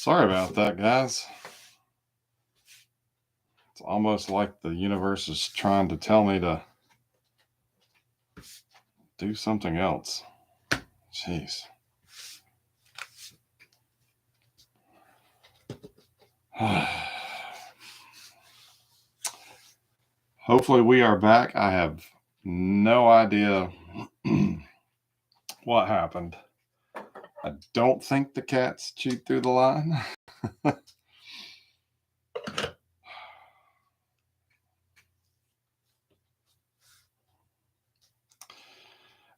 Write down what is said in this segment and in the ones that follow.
Sorry about that, guys. It's almost like the universe is trying to tell me to do something else. Jeez. Hopefully, we are back. I have no idea what happened. I don't think the cats chewed through the line.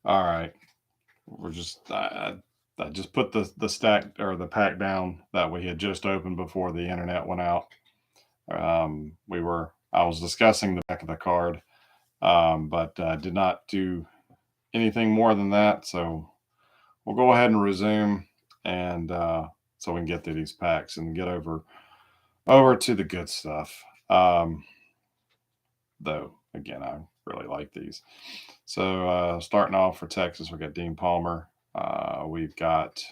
All right. We're just I just put the stack or the pack down that we had just opened before the internet went out. I was discussing the back of the card, but did not do anything more than that. So we'll go ahead and resume, and so we can get through these packs and get over to the good stuff. Though again, I really like these. So starting off for Texas, we got Dean Palmer. We've got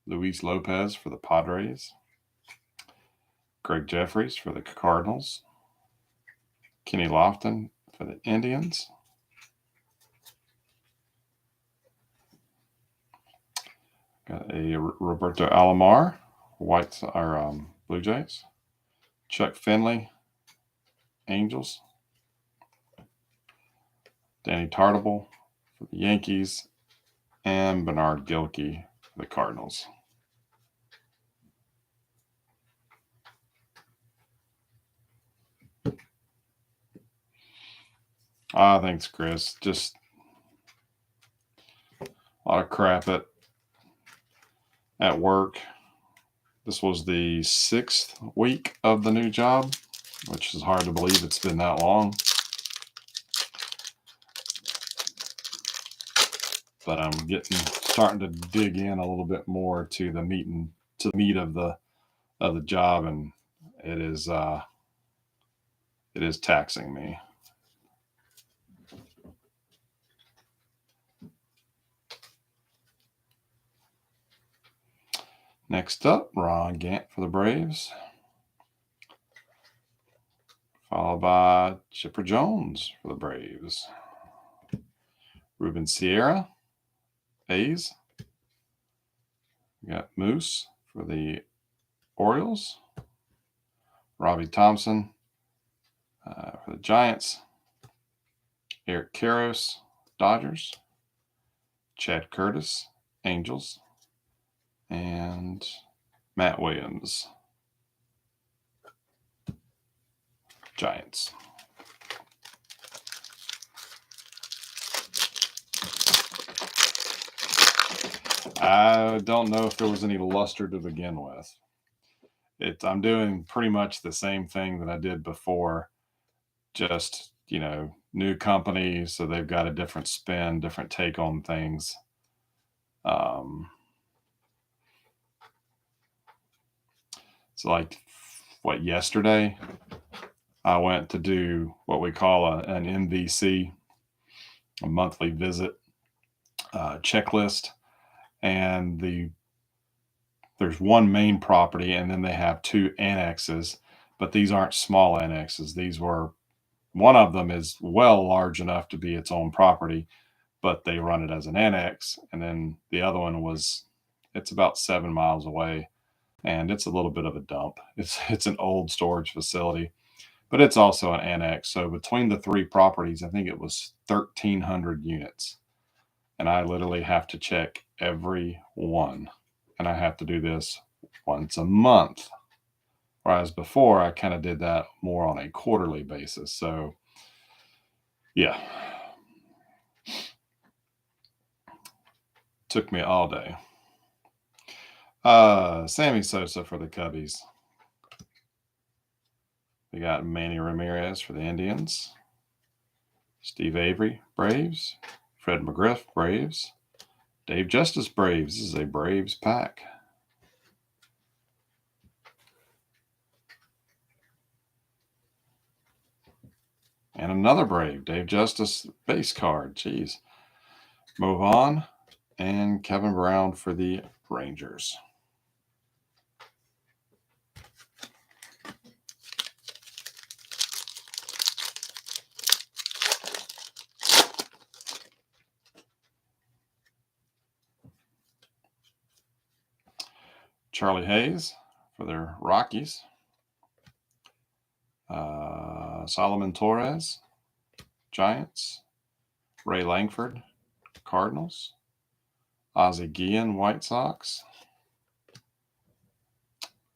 Luis Lopez for the Padres. Greg Jeffries for the Cardinals. Kenny Lofton for the Indians. Got a Roberto Alomar, Blue Jays. Chuck Finley, Angels. Danny Tartable for the Yankees, and Bernard Gilkey for the Cardinals. Thanks, Chris. Just a lot of crap at work. This was the 6th week of the new job, which is hard to believe it's been that long. But I'm starting to dig in a little bit more to the meat of the job, and it is taxing me. Next up, Ron Gant for the Braves, followed by Chipper Jones for the Braves. Ruben Sierra, A's. We got Moose for the Orioles. Robbie Thompson for the Giants. Eric Karros, Dodgers. Chad Curtis, Angels. And Matt Williams, Giants. I don't know if there was any luster to begin with. I'm doing pretty much the same thing that I did before, just, new company, so they've got a different spin, different take on things. So like yesterday, I went to do what we call an MVC, a monthly visit checklist. And there's one main property, and then they have 2 annexes, but these aren't small annexes. One of them is well large enough to be its own property, but they run it as an annex. And then the other one it's about 7 miles away, and it's a little bit of a dump. It's an old storage facility, but it's also an annex. So between the 3 properties, I think it was 1,300 units. And I literally have to check every one. And I have to do this once a month. Whereas before, I kind of did that more on a quarterly basis. So, yeah. Took me all day. Sammy Sosa for the Cubbies. We got Manny Ramirez for the Indians. Steve Avery, Braves. Fred McGriff, Braves. Dave Justice, Braves. This is a Braves pack. And another Brave, Dave Justice base card. Jeez. Move on. And Kevin Brown for the Rangers. Charlie Hayes for the Rockies. Solomon Torres, Giants. Ray Langford, Cardinals. Ozzie Guillen, White Sox.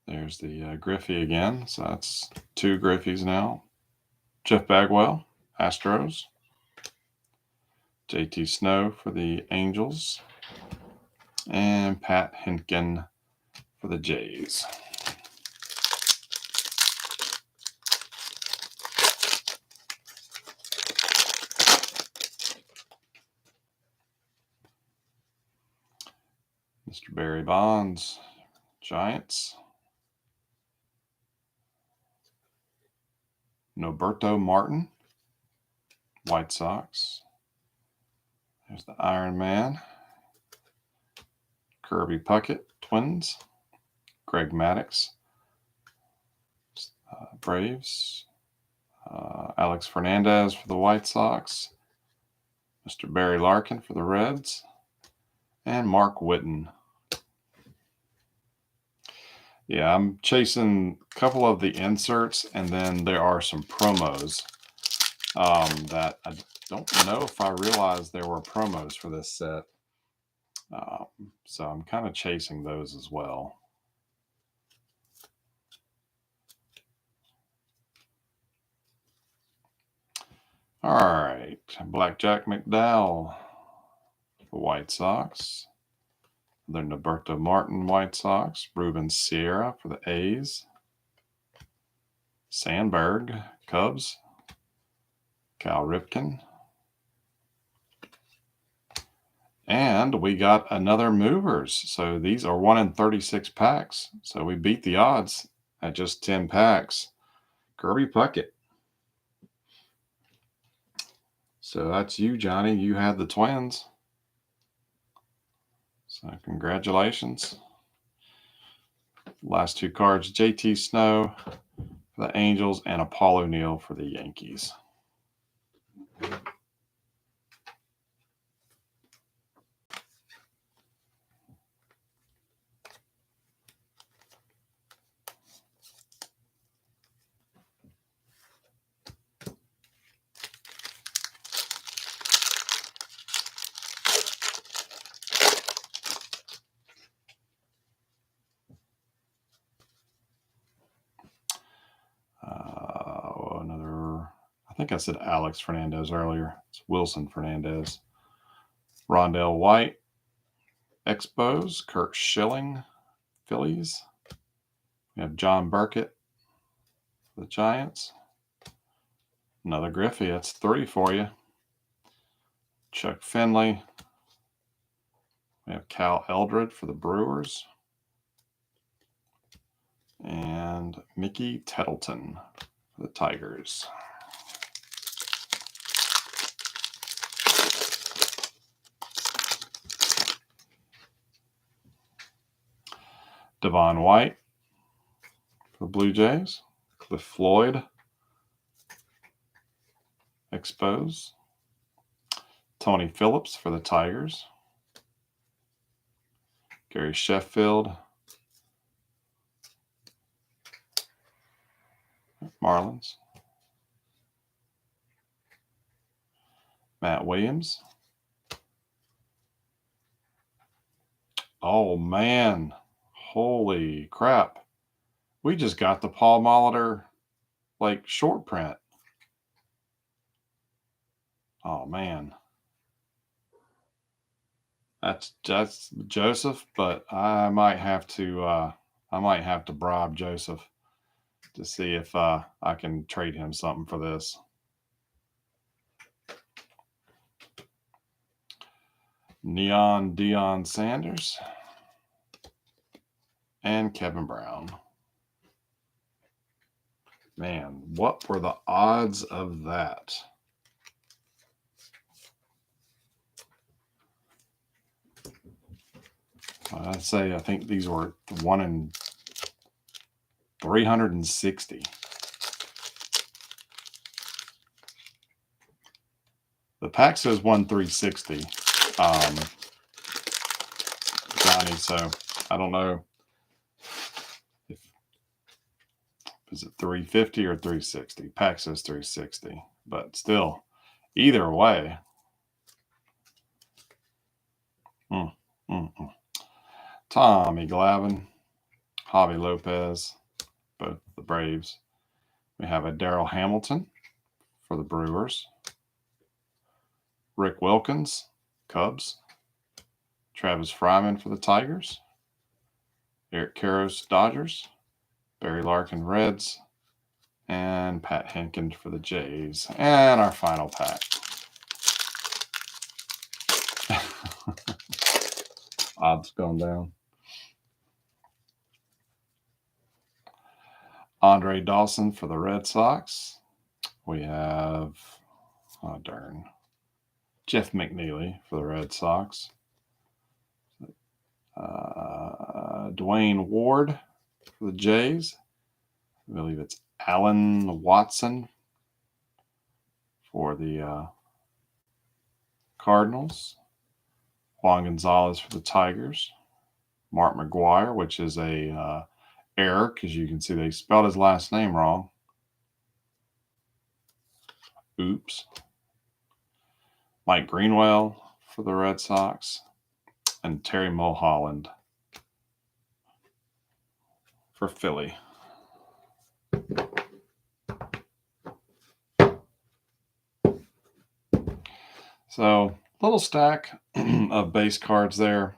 There's the Griffey again. So that's 2 Griffies now. Jeff Bagwell, Astros. JT Snow for the Angels. And Pat Hinkin for the Jays. Mr. Barry Bonds, Giants. Noberto Martin, White Sox. There's the Iron Man. Kirby Puckett, Twins. Greg Maddux, Braves. Alex Fernandez for the White Sox. Mr. Barry Larkin for the Reds. And Mark Whitten. Yeah, I'm chasing a couple of the inserts, and then there are some promos that I don't know if I realized there were promos for this set. So I'm kind of chasing those as well. All right, Blackjack McDowell, the White Sox. The Noberto Martin White Sox. Ruben Sierra for the A's. Sandberg, Cubs. Cal Ripken. And we got another movers. So these are 1 in 36 packs. So we beat the odds at just 10 packs. Kirby Puckett. So that's you, Johnny. You had the Twins. So congratulations. Last 2 cards, JT Snow for the Angels and a Paul O'Neill for the Yankees. I think I said Alex Fernandez earlier. It's Wilson Fernandez. Rondell White, Expos. Kurt Schilling, Phillies. We have John Burkett, the Giants. Another Griffey. That's 3 for you. Chuck Finley. We have Cal Eldred for the Brewers. And Mickey Tettleton for the Tigers. Devon White for the Blue Jays. Cliff Floyd, Expos. Tony Phillips for the Tigers. Gary Sheffield, Marlins. Matt Williams. Oh, man. Holy crap. We just got the Paul Molitor, short print. Oh, man. That's Joseph, but I might have to bribe Joseph to see if I can trade him something for this. Neon Deion Sanders and Kevin Brown. Man, what were the odds of that? I'd say I think these were 1 in 360. The pack says 1/360, Johnny. So I don't know is it 350 or 360? Pack says 360, but still, either way. Tommy Glavine, Javi Lopez, both the Braves. We have a Darryl Hamilton for the Brewers. Rick Wilkins, Cubs. Travis Fryman for the Tigers. Eric Karros, Dodgers. Barry Larkin, Reds. And Pat Henkin for the Jays. And our final pack. Odds going down. Andre Dawson for the Red Sox. We have, Jeff McNeely for the Red Sox. Dwayne Ward for the Jays. I believe it's Alan Watson for the Cardinals. Juan Gonzalez for the Tigers. Mark McGuire, which is a error because you can see they spelled his last name wrong. Oops. Mike Greenwell for the Red Sox. And Terry Mulholland for Philly. So, little stack of base cards there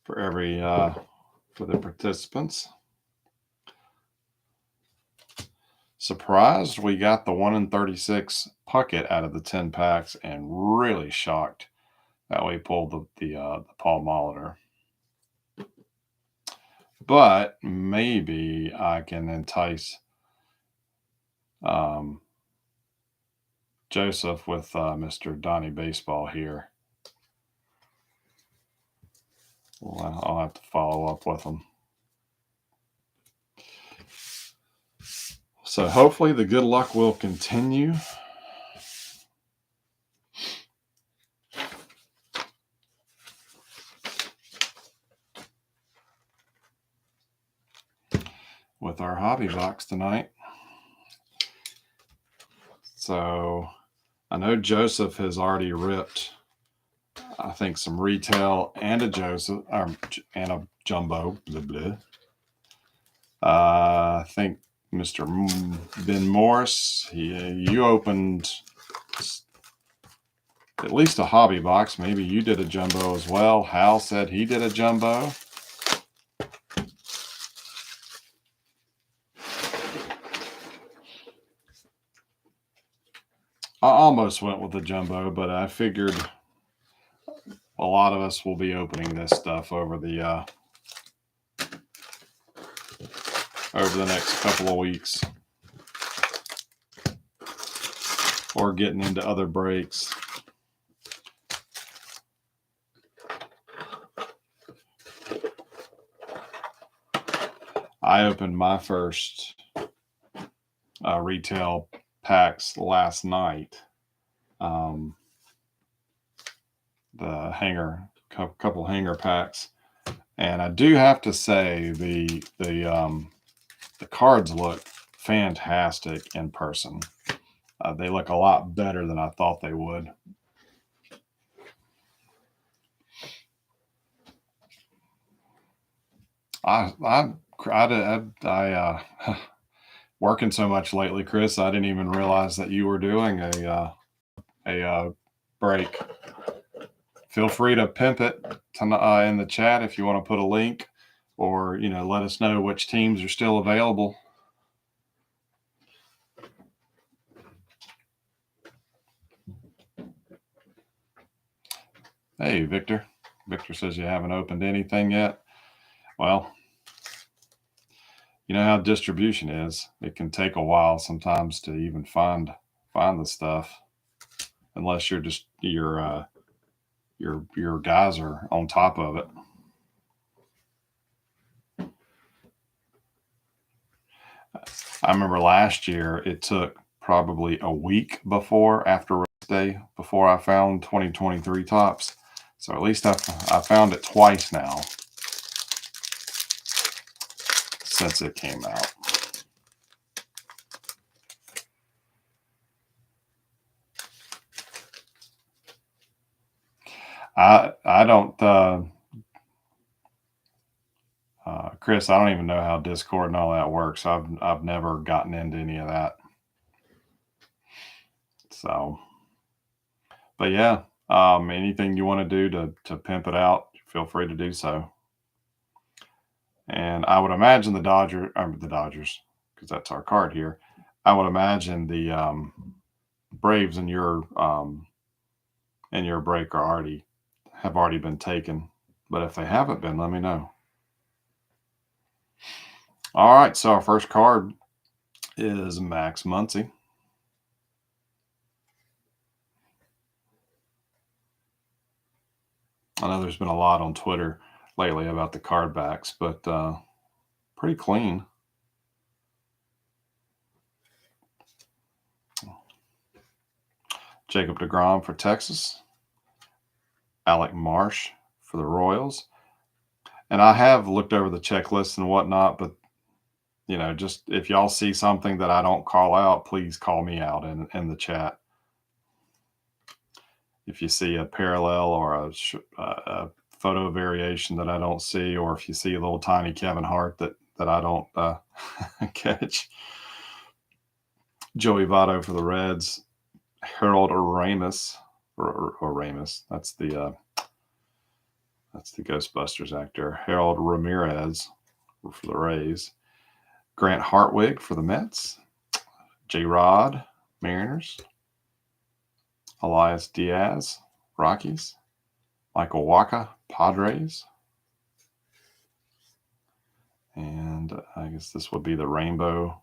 for every for the participants. Surprised we got the 1 in 36 Puckett out of the 10 packs, and really shocked that we pulled the Paul Molitor. But maybe I can entice Joseph with Mr. Donnie Baseball here. Well, I'll have to follow up with him. So hopefully the good luck will continue. With our hobby box tonight. So I know Joseph has already ripped, I think, some retail and a Joseph and a jumbo. Blah, blah. I think Mr. Ben Morris, you opened at least a hobby box. Maybe you did a jumbo as well. Hal said he did a jumbo. I almost went with the jumbo, but I figured a lot of us will be opening this stuff over the next couple of weeks, or getting into other breaks. I opened my first retail packs last night. The couple hanger packs, and I do have to say the cards look fantastic in person. They look a lot better than I thought they would. I working so much lately, Chris, I didn't even realize that you were doing a break. Feel free to pimp it in the chat if you want to put a link, or let us know which teams are still available. Hey, Victor. Victor says you haven't opened anything yet. Well, you know how distribution is. It can take a while sometimes to even find the stuff, unless your guys are on top of it. I remember last year it took probably a week after race day before I found 2023 tops. So at least I found it twice now since it came out. I don't, Chris, I don't even know how Discord and all that works. I've never gotten into any of that. So, but yeah, anything you want to do to pimp it out, feel free to do so. And I would imagine the Dodgers, because that's our card here. I would imagine the Braves in your break have already been taken. But if they haven't been, let me know. All right, so our first card is Max Muncy. I know there's been a lot on Twitter lately about the card backs, but pretty clean. Jacob deGrom for Texas. Alec Marsh for the Royals. And I have looked over the checklist and whatnot, but just if y'all see something that I don't call out, please call me out in the chat. If you see a parallel or a photo variation that I don't see, or if you see a little tiny Kevin Hart that I don't catch. Joey Votto for the Reds. Harold Ramis, or Ramis. That's the Ghostbusters actor. Harold Ramirez for the Rays. Grant Hartwig for the Mets. J. Rod, Mariners. Elias Diaz, Rockies. Michael Wacha, Padres. And I guess this would be the rainbow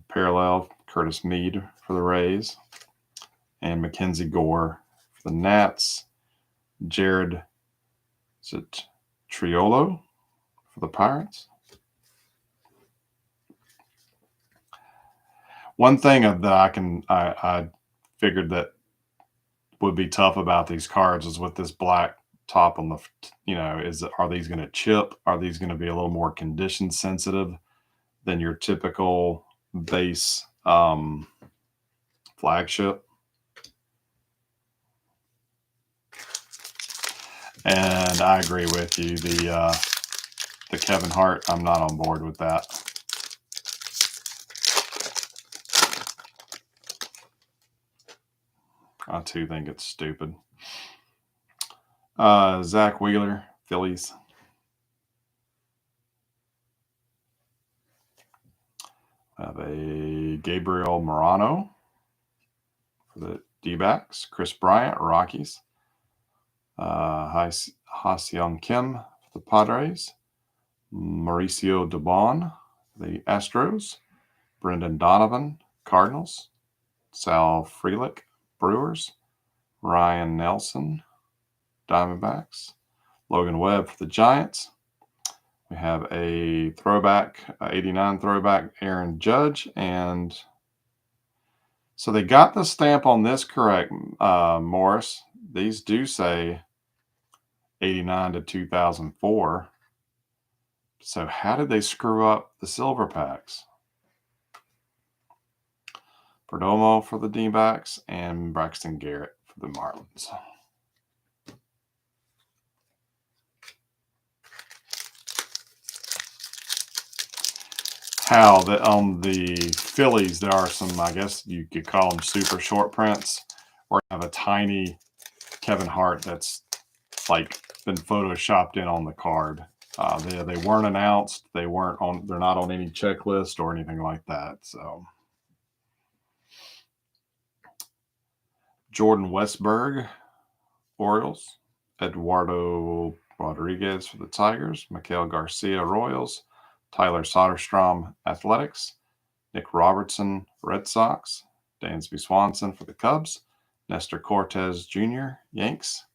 parallel. Curtis Mead for the Rays. And Mackenzie Gore for the Nats. Jared Triolo for the Pirates. One thing that I figured that would be tough about these cards is with this black top on the, are these going to chip? Are these going to be a little more condition sensitive than your typical base flagship? And I agree with you. The Kevin Hart, I'm not on board with that. I too think it's stupid. Zach Wheeler, Phillies. I have a Gabriel Morano for the D-backs. Chris Bryant, Rockies. Ha-Seong Kim for the Padres. Mauricio Dubon for the Astros. Brendan Donovan, Cardinals. Sal Frelick, Brewers. Ryan Nelson, Diamondbacks. Logan Webb for the Giants. We have a throwback, 89 throwback, Aaron Judge. And so they got the stamp on this correct, Morris. These do say 89 to 2004. So how did they screw up the silver packs? Perdomo for the D-backs and Braxton Garrett for the Marlins. How that on the Phillies there are some, I guess you could call them super short prints, or you have a tiny Kevin Hart that's like been photoshopped in on the card. They weren't announced. They're not on any checklist or anything like that. So Jordan Westberg, Orioles. Eduardo Rodriguez for the Tigers. Mikael Garcia, Royals. Tyler Soderstrom, Athletics. Nick Robertson, Red Sox. Dansby Swanson for the Cubs. Nestor Cortez Jr., Yanks.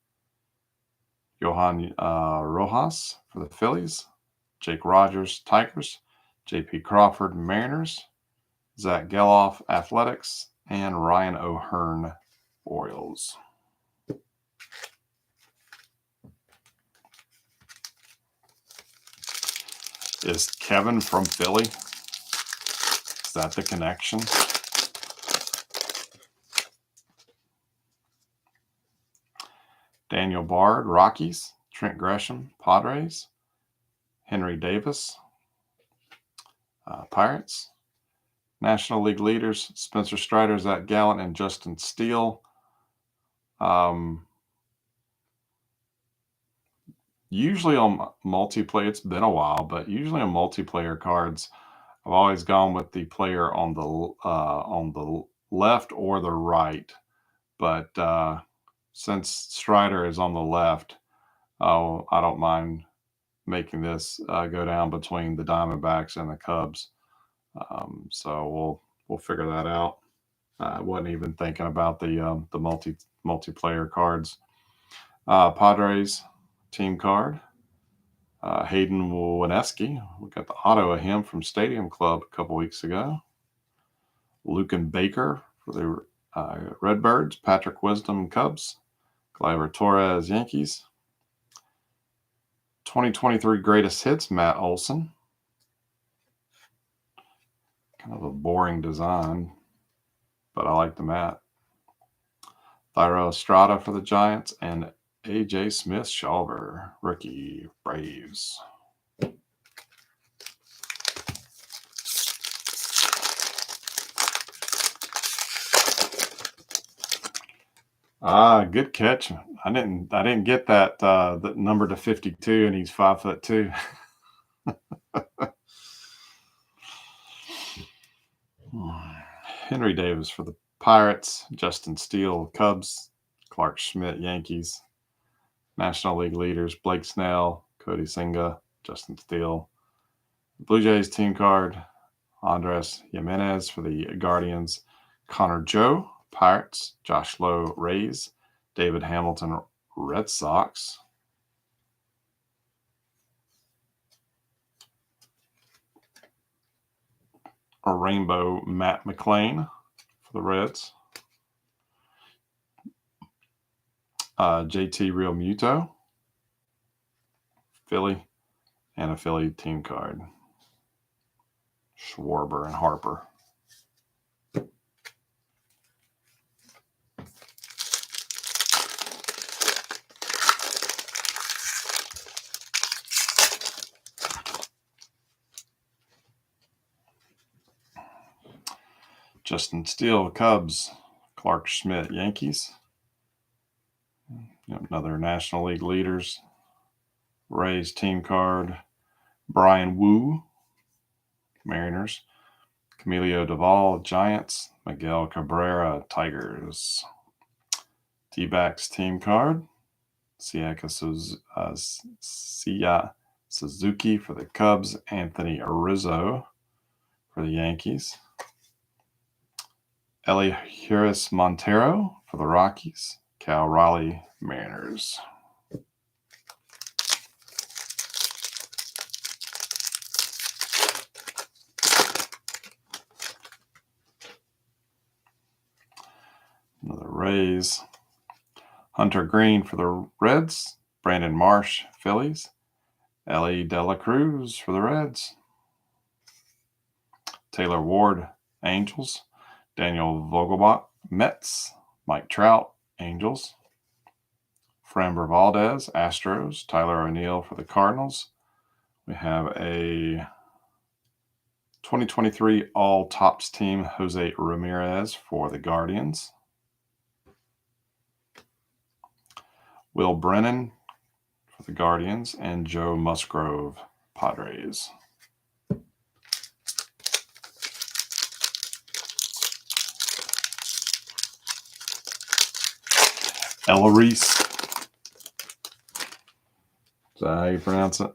Johan Rojas for the Phillies. Jake Rogers, Tigers. J.P. Crawford, Mariners. Zach Geloff, Athletics. And Ryan O'Hearn, Orioles. Is Kevin from Philly? Is that the connection? Daniel Bard, Rockies. Trent Gresham, Padres. Henry Davis, Pirates. National League leaders, Spencer Strider, Zach Gallant, and Justin Steele. Usually on multiplayer, it's been a while, but usually on multiplayer cards, I've always gone with the player on the left or the right. But since Strider is on the left, I don't mind making this go down between the Diamondbacks and the Cubs. So we'll figure that out. I wasn't even thinking about the multiplayer cards. Padres team card. Hayden Wieneski. We got the auto of him from Stadium Club a couple weeks ago. Lucan Baker for the Redbirds. Patrick Wisdom, Cubs. Gleyber Torres, Yankees. 2023 greatest hits, Matt Olson. Kind of a boring design, but I like the Matt. Thairo Estrada for the Giants, and A.J. Smith-Shawver, rookie, Braves. Good catch. I didn't get that the number to 52, and he's 5'2". Henry Davis for the Pirates, Justin Steele, Cubs, Clark Schmidt, Yankees. National League leaders, Blake Snell, Cody Senga, Justin Steele. Blue Jays team card, Andres Jimenez for the Guardians, Connor Joe, Pirates, Josh Lowe, Rays, David Hamilton, Red Sox. A rainbow Matt McLain for the Reds. JT Realmuto, Philly, and a Philly team card. Schwarber and Harper. Justin Steele, Cubs. Clark Schmidt, Yankees. Another National League leaders. Rays team card. Brian Wu, Mariners. Camilo Doval, Giants. Miguel Cabrera, Tigers. D-backs team card. Sia Suzuki for the Cubs. Anthony Rizzo for the Yankees. Elihuris Montero for the Rockies. Cal Raleigh, Mariners. Another Rays. Hunter Green for the Reds. Brandon Marsh, Phillies. Ellie De La Cruz for the Reds. Taylor Ward, Angels. Daniel Vogelbach, Mets. Mike Trout, Angels. Framber Valdez, Astros. Tyler O'Neill for the Cardinals. We have a 2023 All-Tops team, Jose Ramirez for the Guardians. Will Brennan for the Guardians, and Joe Musgrove, Padres. Ella Reese. Is that how you pronounce it?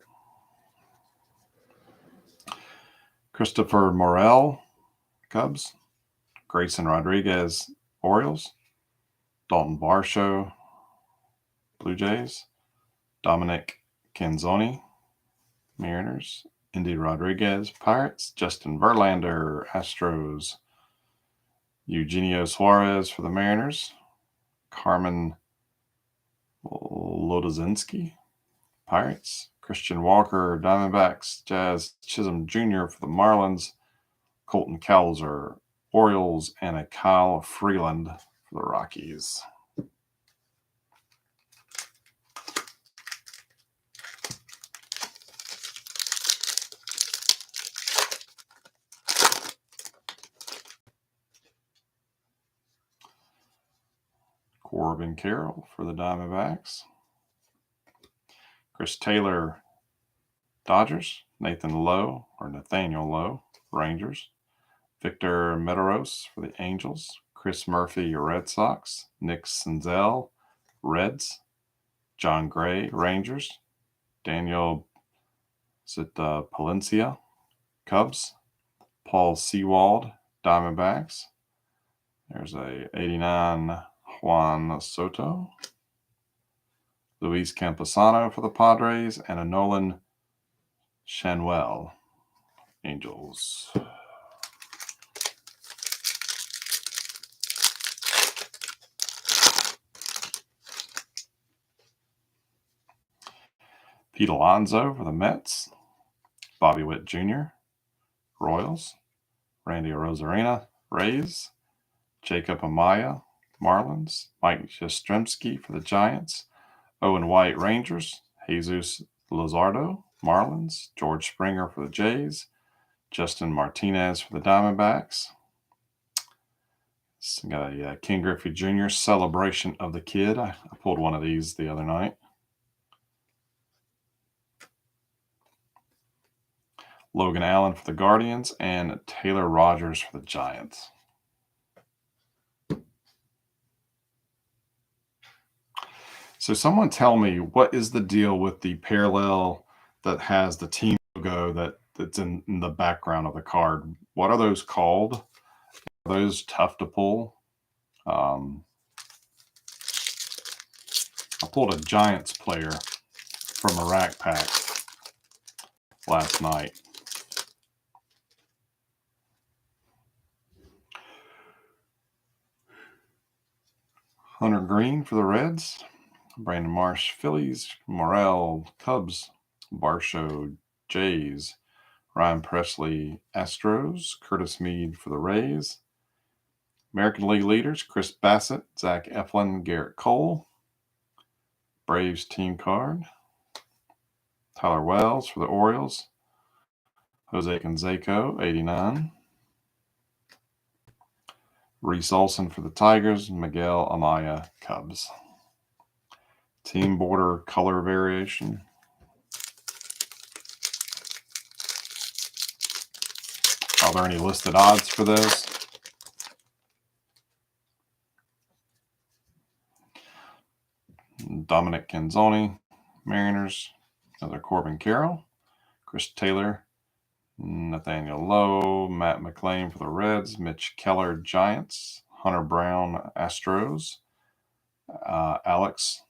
Christopher Morel, Cubs. Grayson Rodriguez, Orioles. Dalton Varsho, Blue Jays. Dominic Canzoni, Mariners. Indy Rodriguez, Pirates. Justin Verlander, Astros. Eugenio Suarez for the Mariners. Carmen Lodozinski, Pirates. Christian Walker, Diamondbacks. Jazz Chisholm Jr. for the Marlins. Colton Cowser, Orioles, and a Kyle Freeland for the Rockies. Corbin Carroll for the Diamondbacks. Chris Taylor, Dodgers. Nathaniel Lowe, Rangers. Victor Metaros for the Angels. Chris Murphy, Red Sox. Nick Senzel, Reds. John Gray, Rangers. Daniel Palencia, Cubs. Paul Sewald, Diamondbacks. There's a 89 Juan Soto. Luis Camposano for the Padres, and a Nolan Schanuel, Angels. Pete Alonso for the Mets. Bobby Witt Jr., Royals. Randy Arozarena, Rays. Jacob Amaya, Marlins. Mike Yastrzemski for the Giants. Owen White, Rangers. Jesus Luzardo, Marlins. George Springer for the Jays. Justin Martinez for the Diamondbacks. So got a King Griffey Jr. Celebration of the Kid. I pulled one of these the other night. Logan Allen for the Guardians, and Taylor Rogers for the Giants. So someone tell me, what is the deal with the parallel that has the team logo that's in the background of the card? What are those called? Are those tough to pull? I pulled a Giants player from a rack pack last night. Hunter Green for the Reds. Brandon Marsh, Phillies. Morel, Cubs. Barshow, Jays. Ryan Presley, Astros. Curtis Mead for the Rays. American League leaders, Chris Bassett, Zach Eflin, Garrett Cole. Braves team card. Tyler Wells for the Orioles. Jose Canseco, 89. Reese Olson for the Tigers. Miguel Amaya, Cubs. Team border color variation. Are there any listed odds for those? Dominic Canzoni, Mariners. Another Corbin Carroll. Chris Taylor, Nathaniel Lowe. Matt McLean for the Reds. Mitch Keller, Giants. Hunter Brown, Astros. Alex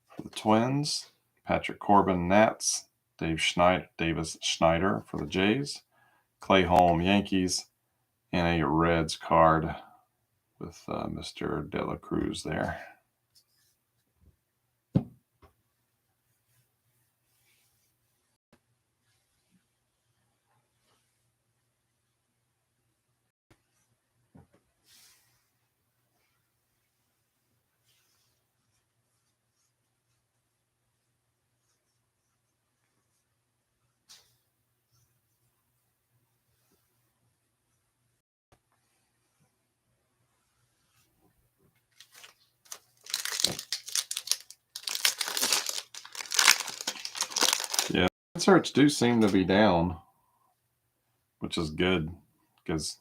for the Twins. Patrick Corbin, Nats. Davis Schneider for the Jays. Clay Holm, Yankees. And a Reds card with Mr. De La Cruz there. Yeah, inserts do seem to be down, which is good because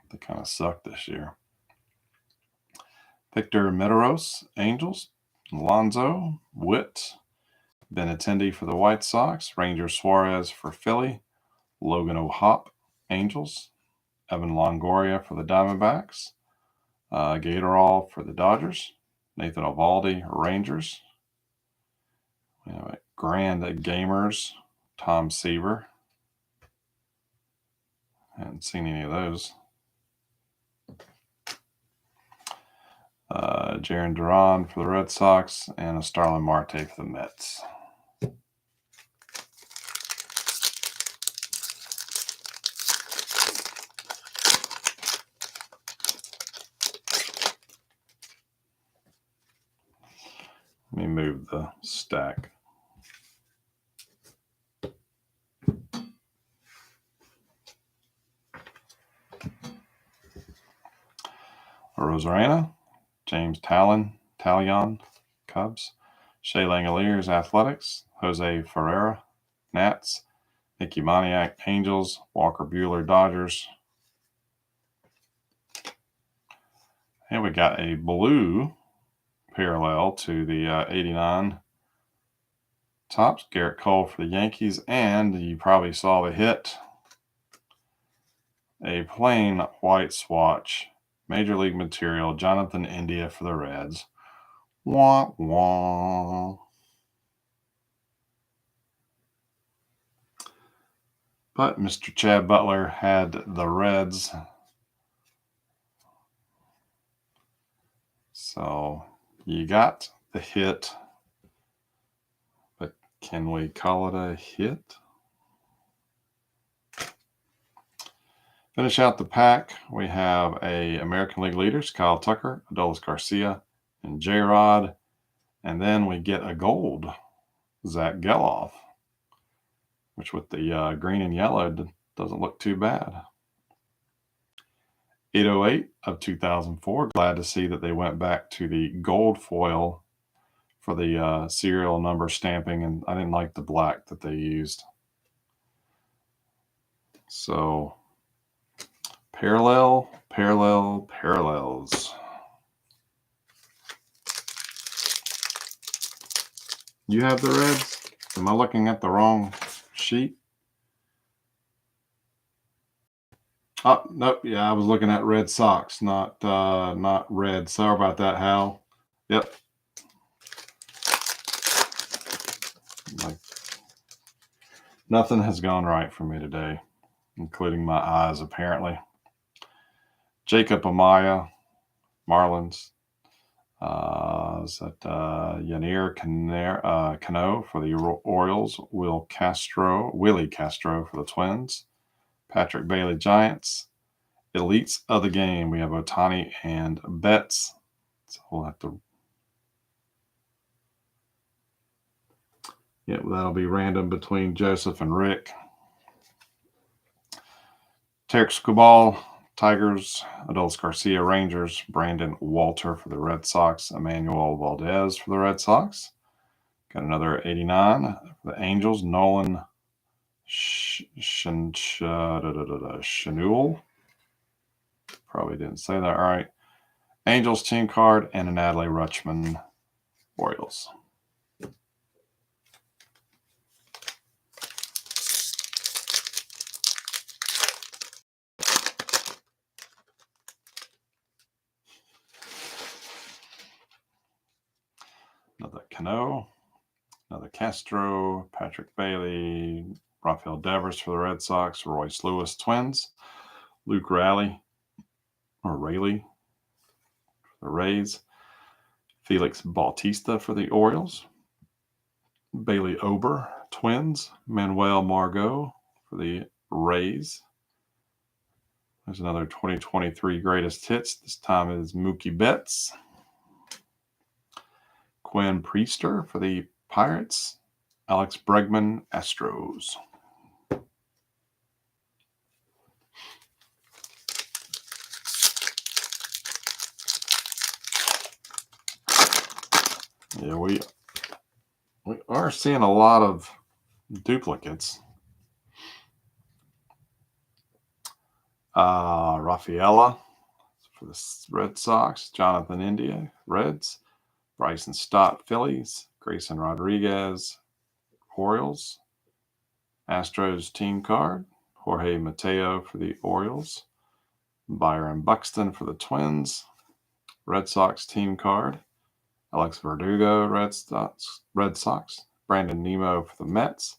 they kind of suck this year. Victor Metaros, Angels. Alonso, Witt. Benintendi for the White Sox. Ranger Suarez for Philly. Logan O'Hoppe, Angels. Evan Longoria for the Diamondbacks. Gatorall for the Dodgers. Nathan Eovaldi, Rangers. Grand Gamers, Tom Seaver. Haven't seen any of those. Jaron Duran for the Red Sox, and a Starlin Marte for the Mets. Let me move the stack. Rosarena, James Talion, Cubs. Shea Langoliers, Athletics. Jose Ferreira, Nats. Nicky Moniak, Angels. Walker Buehler, Dodgers. And we got a blue parallel to the 89 Topps. Garrett Cole for the Yankees. And you probably saw the hit. A plain white swatch. Major League material. Jonathan India for the Reds. Wah, wah. But Mr. Chad Butler had the Reds. So you got the hit. But can we call it a hit? Finish out the pack. We have a American League leaders, Kyle Tucker, Adolis Garcia, and J-Rod. And then we get a gold, Zach Geloff, which with the green and yellow doesn't look too bad. 808 of 2004. Glad to see that they went back to the gold foil for the serial number stamping, and I didn't like the black that they used. So parallels. You have the Reds? Am I looking at the wrong sheet? Oh, nope. Yeah, I was looking at Red Sox, not Red. Sorry about that, Hal. Yep. Like, nothing has gone right for me today, including my eyes, apparently. Jacob Amaya, Marlins. Is that Yanir Cano for the Orioles? Willie Castro for the Twins. Patrick Bailey, Giants. Elites of the game. We have Otani and Betts. So we'll have to. Yeah, that'll be random between Joseph and Rick. Tarek Skubal, Tigers. Adolis Garcia, Rangers. Brandon Walter for the Red Sox. Emmanuel Valdez for the Red Sox. Got another 89 for the Angels. Nolan Chanul. Probably didn't say that right. Angels team card and an Adley Rutschman, Orioles. Another Cano, another Castro, Patrick Bailey, Rafael Devers for the Red Sox, Royce Lewis, Twins, Luke Rayleigh for the Rays, Felix Bautista for the Orioles, Bailey Ober, Twins, Manuel Margot for the Rays. There's another 2023 greatest hits. This time is Mookie Betts. Quinn Priester for the Pirates. Alex Bregman, Astros. Yeah, we are seeing a lot of duplicates. Rafaela for the Red Sox. Jonathan India, Reds. Bryson Stott, Phillies. Grayson Rodriguez, Orioles. Astros team card. Jorge Mateo for the Orioles. Byron Buxton for the Twins. Red Sox team card. Alex Verdugo, Red Sox. Brandon Nimmo for the Mets.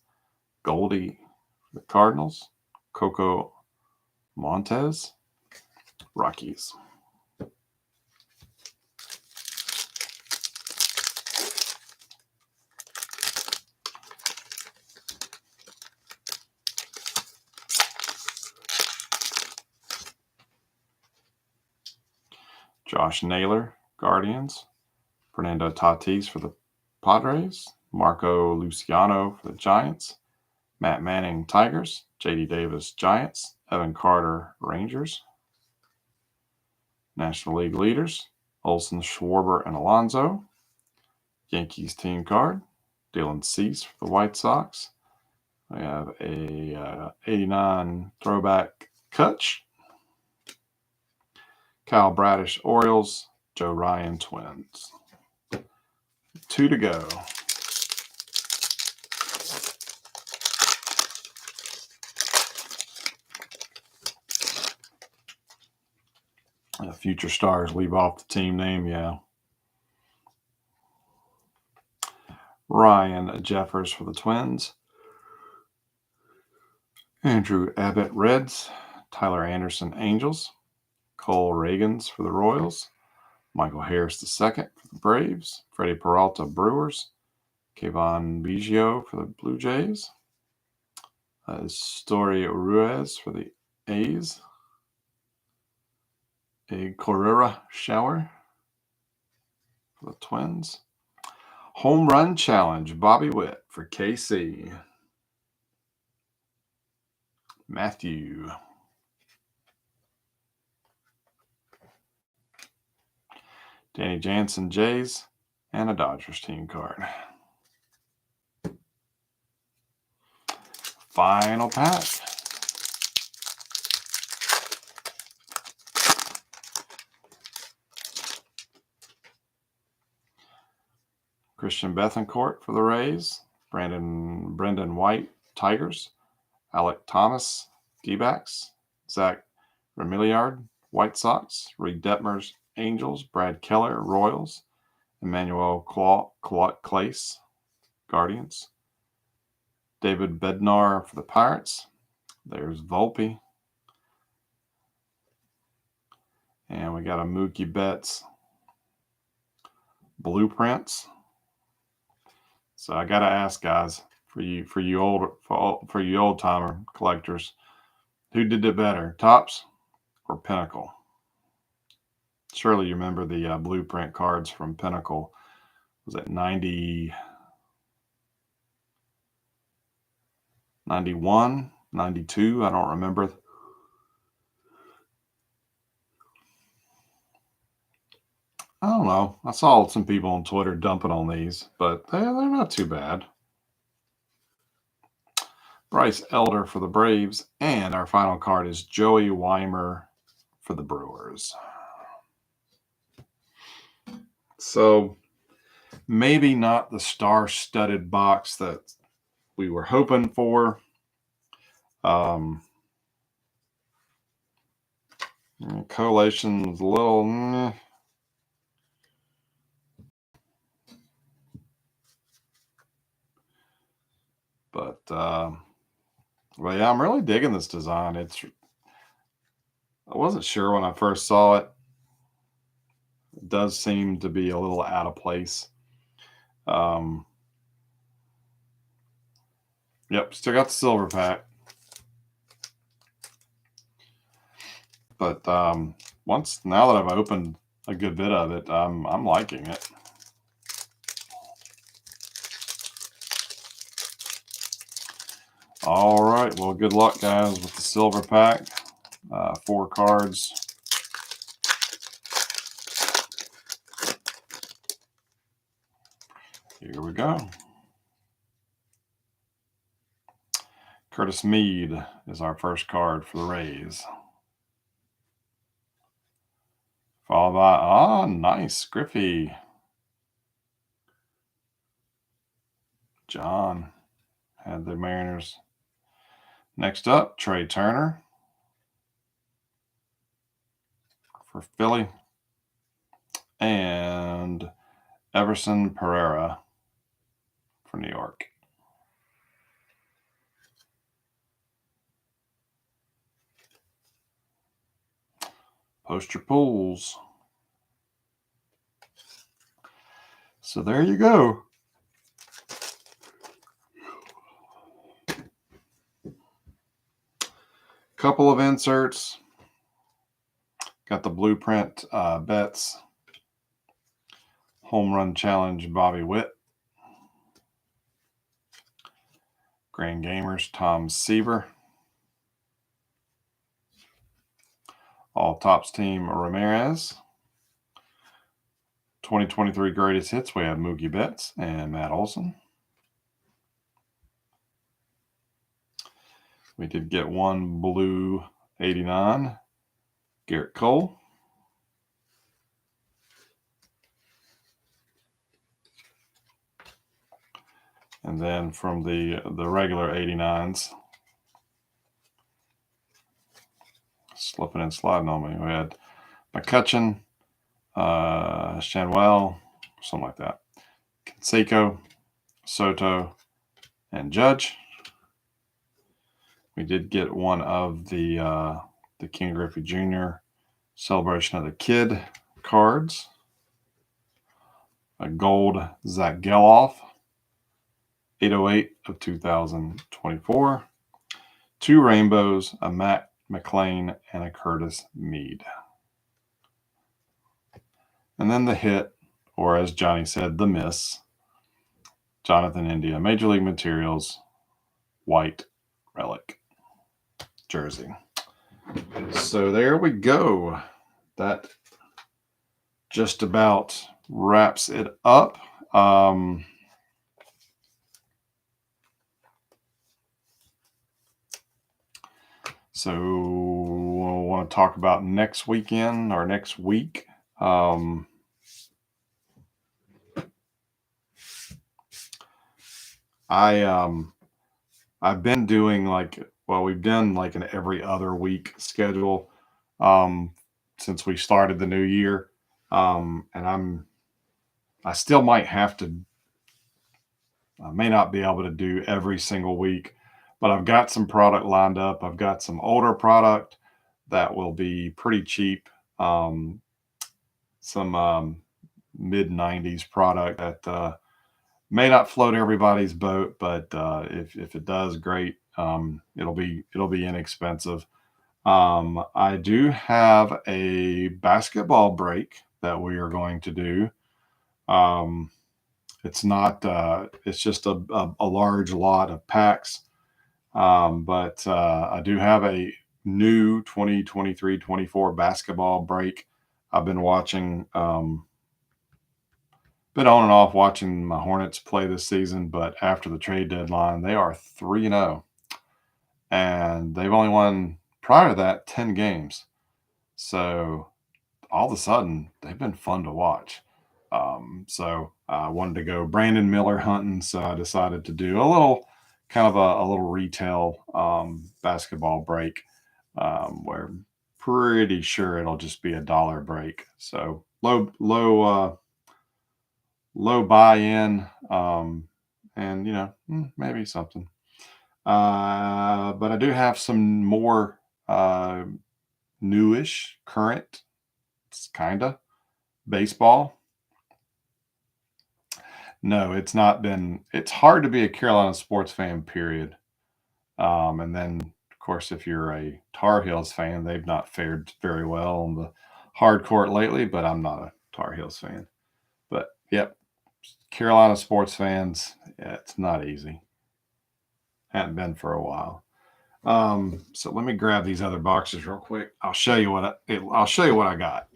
Goldie for the Cardinals. Coco Montes, Rockies. Josh Naylor, Guardians. Fernando Tatis for the Padres. Marco Luciano for the Giants. Matt Manning, Tigers. J.D. Davis, Giants. Evan Carter, Rangers. National League leaders, Olson, Schwarber, and Alonso. Yankees team card, Dylan Cease for the White Sox. We have a 89 throwback Kutch. Kyle Bradish, Orioles. Joe Ryan, Twins. 2 to go. Future stars, leave off the team name, yeah. Ryan Jeffers for the Twins. Andrew Abbott, Reds. Tyler Anderson, Angels. Cole Reagans for the Royals. Michael Harris II for the Braves. Freddie Peralta, Brewers. Kevon Biggio for the Blue Jays. Story Ruiz for the A's. A Correa Shower for the Twins. Home Run Challenge, Bobby Witt for KC. Matthew. Danny Jansen, Jays, and a Dodgers team card. Final pack. Christian Bethancourt for the Rays. Brendan White, Tigers. Alec Thomas, D-backs. Zach Remillard, White Sox. Reed Detmers, Angels. Brad Keller, Royals. Emmanuel Clace, Guardians. David Bednar for the Pirates. There's Volpe. And we got a Mookie Betts blueprints. So I got to ask, guys, for you old timer collectors, who did it better, Topps or Pinnacle? Surely you remember the blueprint cards from Pinnacle. Was it 90, 91, 92? I don't remember. I don't know. I saw some people on Twitter dumping on these, but they're not too bad. Bryce Elder for the Braves, and our final card is Joey Weimer for the Brewers. So maybe not the star-studded box that we were hoping for. Collation's a little... But well, yeah, I'm really digging this design. I wasn't sure when I first saw it. It does seem to be a little out of place. Yep, still got the silver pack. But now that I've opened a good bit of it, I'm liking it. All right, well, good luck, guys, with the silver pack. 4 cards. Here we go. Curtis Mead is our first card for the Rays. Followed by, nice, Griffey. John had the Mariners. Next up, Trey Turner for Philly. And Everson Pereira for New York. Post your pools. So there you go. Couple of inserts. Got the blueprint bets. Home Run Challenge, Bobby Witt. Grand Gamers, Tom Seaver. All Tops team Ramirez. 2023 greatest hits, we have Mookie Betts and Matt Olson. We did get one blue 89, Garrett Cole. And then from the regular 89s, slipping and sliding on me, we had McCutcheon, Shanwell, something like that, Canseco, Soto, and Judge. We did get one of the King Griffey Jr. Celebration of the Kid cards. A gold Zach Geloff, 808 of 2024. Two rainbows, a Matt McLean and a Curtis Mead. And then the hit, or as Johnny said, the miss, Jonathan India, Major League Materials, white relic jersey. So there we go. That just about wraps it up. So we'll want to talk about next weekend or next week. I've been doing we've done like an every other week schedule since we started the new year. And I still might have to, I may not be able to do every single week, but I've got some product lined up. I've got some older product that will be pretty cheap. Some mid 90s product that may not float everybody's boat, but if it does, great. It'll be inexpensive. I do have a basketball break that we are going to do. It's not. It's just a large lot of packs. But I do have a new 2023-24 basketball break. I've been watching. Been on and off watching my Hornets play this season, but after the trade deadline, they are 3-0, and they've only won prior to that 10 games. So all of a sudden, they've been fun to watch. So I wanted to go Brandon Miller hunting, so I decided to do a little kind of a little retail basketball break where pretty sure it'll just be $1 break. So low buy-in, and maybe something. But I do have some more newish, current, kinda baseball. No, it's not been. It's hard to be a Carolina sports fan, period. And then, of course, if you're a Tar Heels fan, they've not fared very well on the hard court lately. But I'm not a Tar Heels fan. But yep, Carolina sports fans, yeah, it's not easy. Hadn't been for a while. So let me grab these other boxes real quick. I'll show you what I got.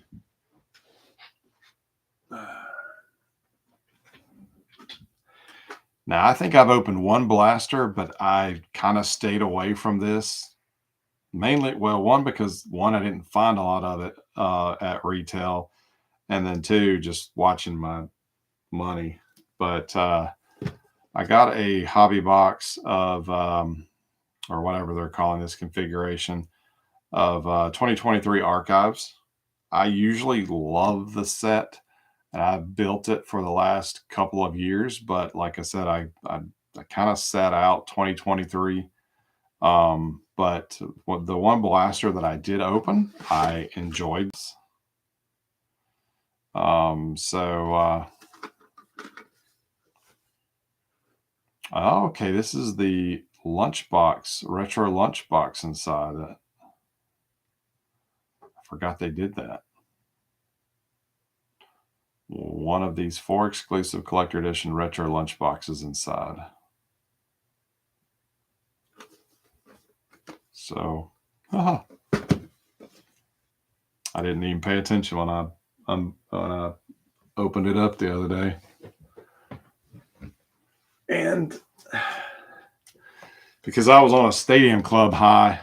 Now, I think I've opened one blaster, but I kind of stayed away from this. Mainly, well, one, because I didn't find a lot of it at retail. And then two, just watching my money. But I got a hobby box of, or whatever they're calling this configuration, of 2023 archives. I usually love the set, and I've built it for the last couple of years. But like I said, I kind of set out 2023. But the one blaster that I did open, I enjoyed. Okay, this is the lunchbox, retro lunchbox inside it. I forgot they did that. One of these 4 exclusive collector edition retro lunchboxes inside. So, I didn't even pay attention when I opened it up the other day. And because I was on a Stadium Club high,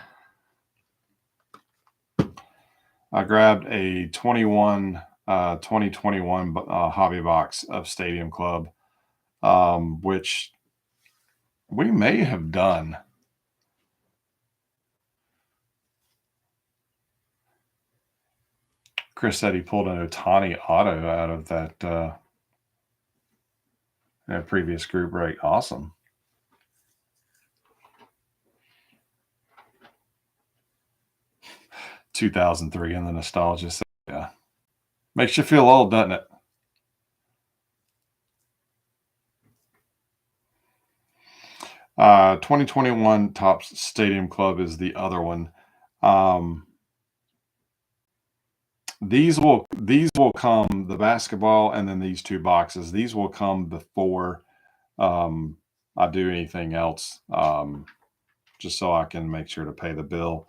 I grabbed a 2021 hobby box of Stadium Club, which we may have done. Chris said he pulled an Otani auto out of that previous group break. Awesome. "2003" and the nostalgia. Yeah. Makes you feel old, doesn't it? 2021 Topps Stadium Club is the other one. Um, these will come, the basketball and then these two boxes. These will come before um, I do anything else, just so I can make sure to pay the bill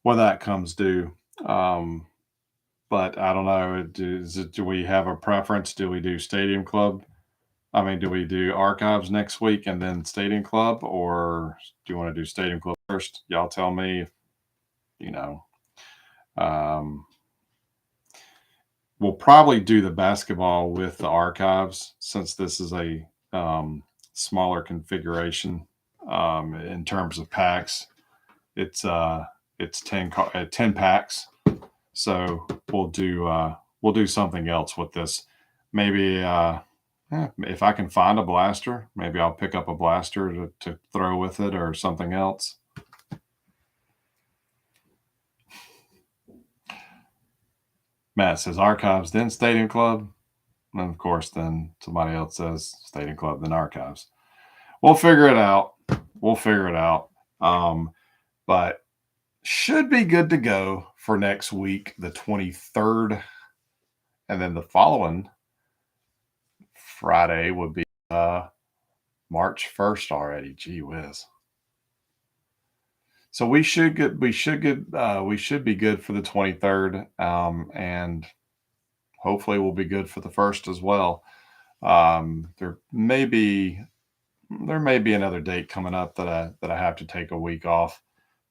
when that comes due. Um, but I don't know. Do we have a preference? Do we do Stadium Club? I mean, do we do Archives next week and then Stadium Club, or do you want to do Stadium Club first? Y'all tell me. You know, um, we'll probably do the basketball with the Archives since this is a smaller configuration in terms of packs. It's uh, it's 10 packs, so we'll do something else with this. Maybe if I can find a blaster, maybe I'll pick up a blaster to throw with it or something else. Matt says Archives, then Stadium Club. And of course, then somebody else says Stadium Club, then Archives. We'll figure it out. We'll figure it out. But should be good to go for next week, the 23rd. And then the following Friday would be March 1st already. Gee whiz. So we should be good for the 23rd. And hopefully we'll be good for the first as well. There may be another date coming up that I have to take a week off,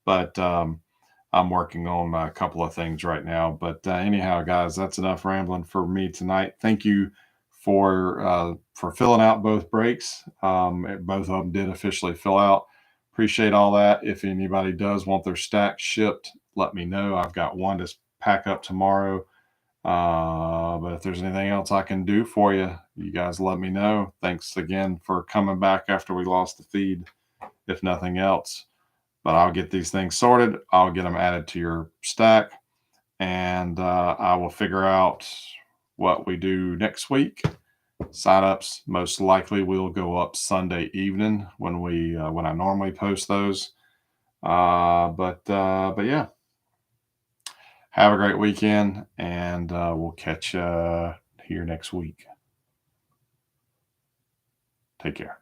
but I'm working on a couple of things right now. But anyhow, guys, that's enough rambling for me tonight. Thank you for filling out both breaks. Both of them did officially fill out. Appreciate all that. If anybody does want their stacks shipped, let me know. I've got one to pack up tomorrow. But if there's anything else I can do for you, you guys let me know. Thanks again for coming back after we lost the feed, if nothing else. But I'll get these things sorted. I'll get them added to your stack, and I will figure out what we do next week. Signups most likely will go up Sunday evening when I normally post those. But yeah. Have a great weekend, and we'll catch you here next week. Take care.